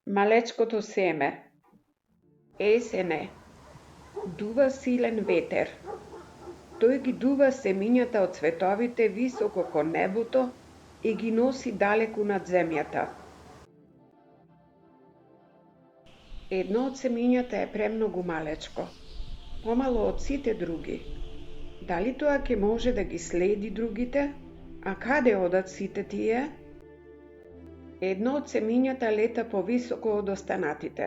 Малечкото семе. Есен е. Дува силен ветер. Тој ги дува семињата од цветовите високо кон небото и ги носи далеку над земјата. Едно од семињата е премногу малечко, помало од сите други. Дали тоа ќе може да ги следи другите? А каде одат сите тие? Едно од семињата лета повисоко од останатите.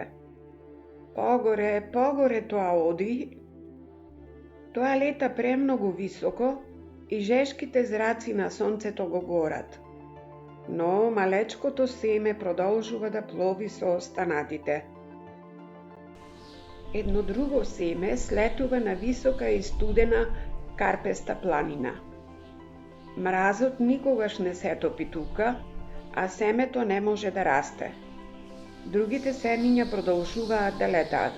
Погоре тоа оди. Тоа лета премногу високо и жешките зраци на сонцето го горат. Но малечкото семе продолжува да плови со останатите. Едно друго семе слетува на висока и студена карпеста планина. Мразот никогаш не се топи тука, а семето не може да расте. Другите семиња продолжуваат да летаат,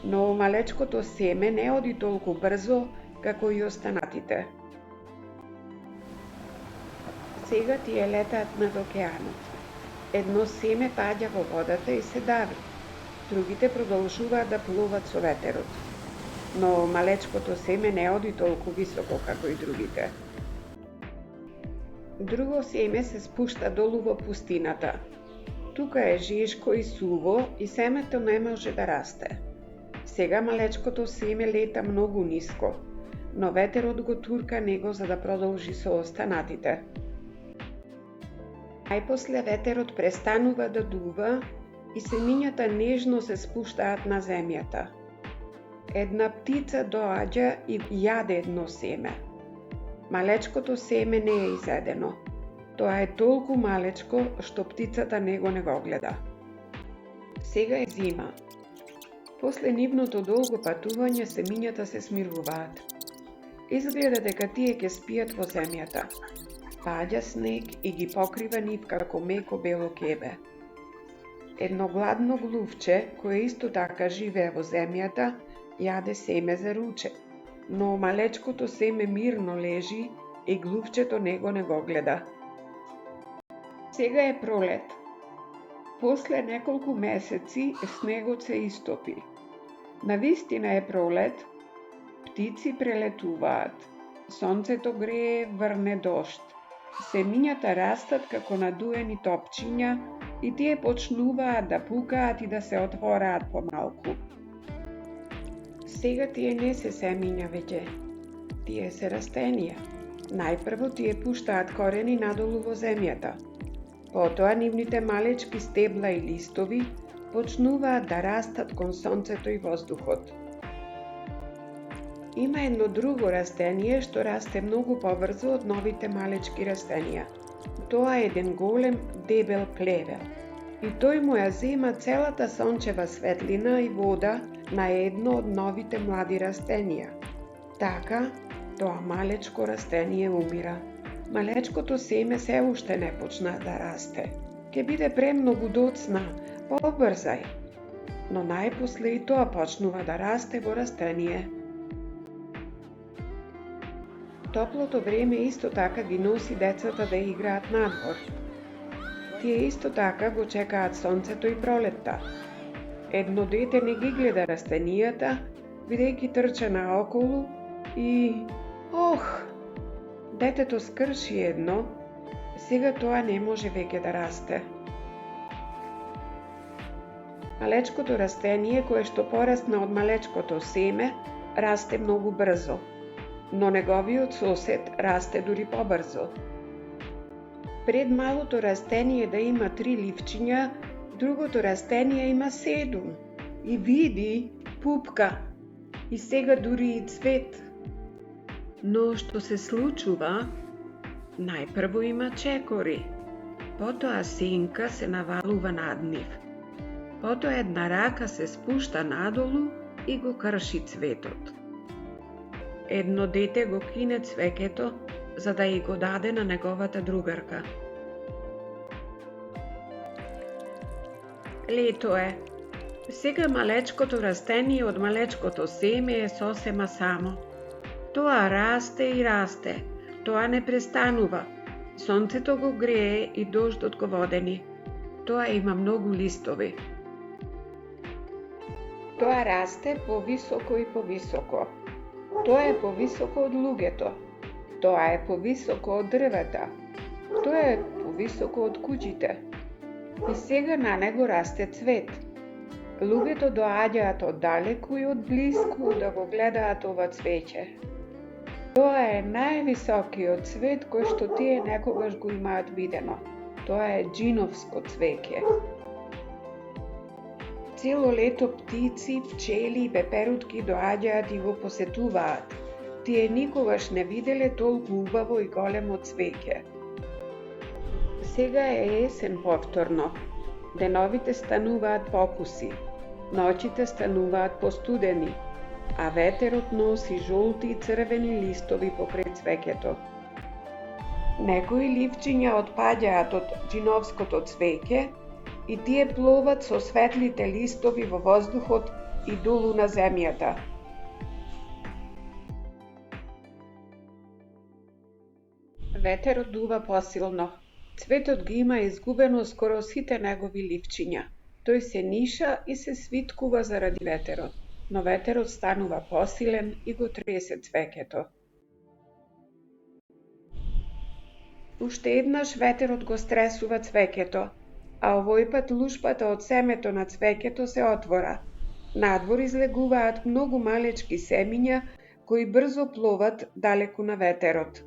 но малечкото семе не оди толку брзо како и останатите. Сега тие летаат над океанот. Едно семе паѓа во водата и се дави. Другите продолжуваат да плуват со ветерот. Но малечкото семе не оди толку високо како и другите. Друго семе се спушта долу во пустината. Тука е жешко и суво и семето не може да расте. Сега малечкото семе лета многу ниско, но ветерот го турка него за да продолжи со останатите. Најпосле ветерот престанува да дува и семињата нежно се спуштаат на земјата. Една птица доаѓа и јаде едно семе. Малечкото семе не е изедено. Тоа е толку малечко што птицата него не го гледа. Сега е зима. После нивното долго патување семињата се смируваат. Изгледа дека тие ќе спијат во земјата. Паѓа снег и ги покрива нив како меко бело кебе. Едно гладно глувче, кое исто така живее во земјата, јаде семе за руче, но малечкото семе мирно лежи и глувчето него не го гледа. Сега е пролет. После неколку месеци снегот се истопи. Навистина е пролет, птици прелетуваат, сонцето грее, врне дожд. Семињата растат како надуени топчиња и тие почнуваат да пукаат и да се отвораат помалку. Сега тие не се семиња веќе, тие се растенија. Најпрво тие пуштаат корени надолу во земјата. Потоа нивните малечки стебла и листови почнуваат да растат кон сонцето и воздухот. Има едно друго растение што расте многу побрзо од новите малечки растенија. Тоа е еден голем дебел плевел. И тој му ја зема целата сончева светлина и вода на едно од новите млади растенија. Така, тоа малечко растение умира. Малечкото семе се уште не почна да расте. Ке биде премногу доцна, побрзај. Но најпосле и тоа почнува да расте во растение. Топлото време исто така ги носи децата да играат надвор. Тие исто така го чекаат сонцето и пролетта. Едно дете не ги гледа растенијата, бидејќи трча наоколу и... Детето скрши едно, сега тоа не може веќе да расте. Малечкото растение, кое што порасна од малечкото семе, расте многу брзо, но неговиот сосед расте дури побрзо. Пред малото растение да има 3 ливчиња, другото растение има 7. И види, пупка, и сега дури и цвет. Но што се случува? Најпрво има чекори, потоа сенка се навалува над нив. Потоа една рака се спушта надолу и го крши цветот. Едно дете го кине цвеќето за да ја го даде на неговата другарка. Лето е. Сега малечкото растение од малечкото семе е сосема само. Тоа расте и расте, тоа не престанува. Сонцето го грее и дождот го водени. Тоа има многу листови. Тоа расте повисоко и повисоко. Тоа е повисоко од луѓето. Тоа е повисоко од дрвета. Тоа е повисоко од куќите. И сега на него расте цвет. Луѓето доаѓаат од далеку и од блиску да го гледаат ова цвеќе. Тоа е највисокиот цвет кој што тие некогаш го имаат видено. Тоа е џиновско цвеќе. Цело лето птици, пчели и пеперутки доаѓаат и го посетуваат. Тие никогаш не виделе толку убаво и големо цвеќе. Сега е есен повторно. Деновите стануваат покуси, ноќите стануваат постудени, а ветерот носи жолти и црвени листови покрај цвеќето. Некои ливчиња отпаѓаат од џиновското цвеќе и тие пловат со светлите листови во воздухот и долу на земјата. Ветерот дува посилно. Цветот ги има изгубено скоро сите негови ливчиња. Тој се ниша и се свиткува заради ветерот, но ветерот станува посилен и го тресе цвеќето. Уште еднаш ветерот го стресува цвеќето, а овој пат лушпата од семето на цвеќето се отвора. Надвор излегуваат многу малечки семиња кои брзо пловат далеку на ветерот.